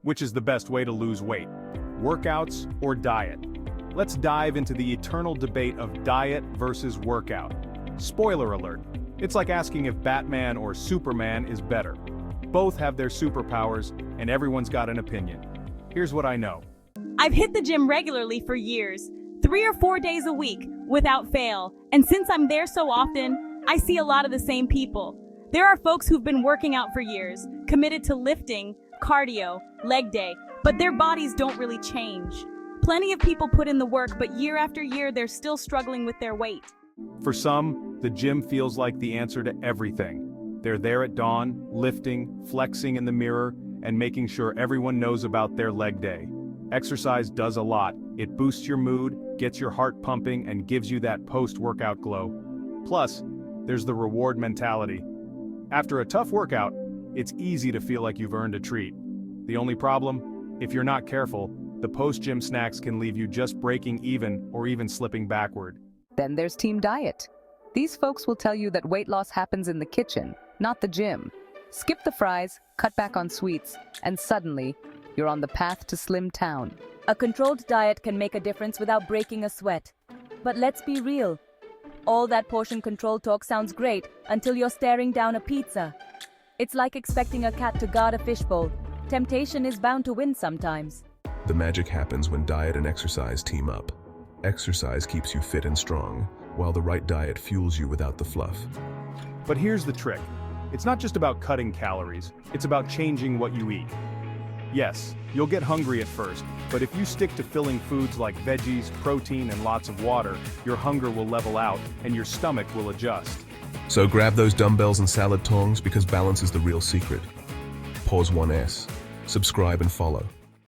Which is the best way to lose weight? Workouts or diet? Let's dive into the eternal debate of diet versus workout. Spoiler alert, it's like asking if Batman or Superman is better. Both have their superpowers, and everyone's got an opinion. Here's what I know. I've hit the gym regularly for years, 3 or 4 days a week, without fail. And since I'm there so often, I see a lot of the same people. There are folks who've been working out for years, committed to lifting, cardio, leg day, but their bodies don't really change. Plenty of people put in the work, but year after year, they're still struggling with their weight. For some, the gym feels like the answer to everything. They're there at dawn, lifting, flexing in the mirror, and making sure everyone knows about their leg day. Exercise does a lot. It boosts your mood, gets your heart pumping, and gives you that post-workout glow. Plus, there's the reward mentality. After a tough workout, it's easy to feel like you've earned a treat. The only problem? If you're not careful, the post-gym snacks can leave you just breaking even or even slipping backward. Then there's Team Diet. These folks will tell you that weight loss happens in the kitchen, not the gym. Skip the fries, cut back on sweets, and suddenly, you're on the path to Slim Town. A controlled diet can make a difference without breaking a sweat. But let's be real. All that portion control talk sounds great until you're staring down a pizza. It's like expecting a cat to guard a fishbowl. Temptation is bound to win sometimes. The magic happens when diet and exercise team up. Exercise keeps you fit and strong, while the right diet fuels you without the fluff. But here's the trick. It's not just about cutting calories, it's about changing what you eat. Yes, you'll get hungry at first, but if you stick to filling foods like veggies, protein, and lots of water, your hunger will level out and your stomach will adjust. So grab those dumbbells and salad tongs because balance is the real secret. Pause 1S. Subscribe and follow.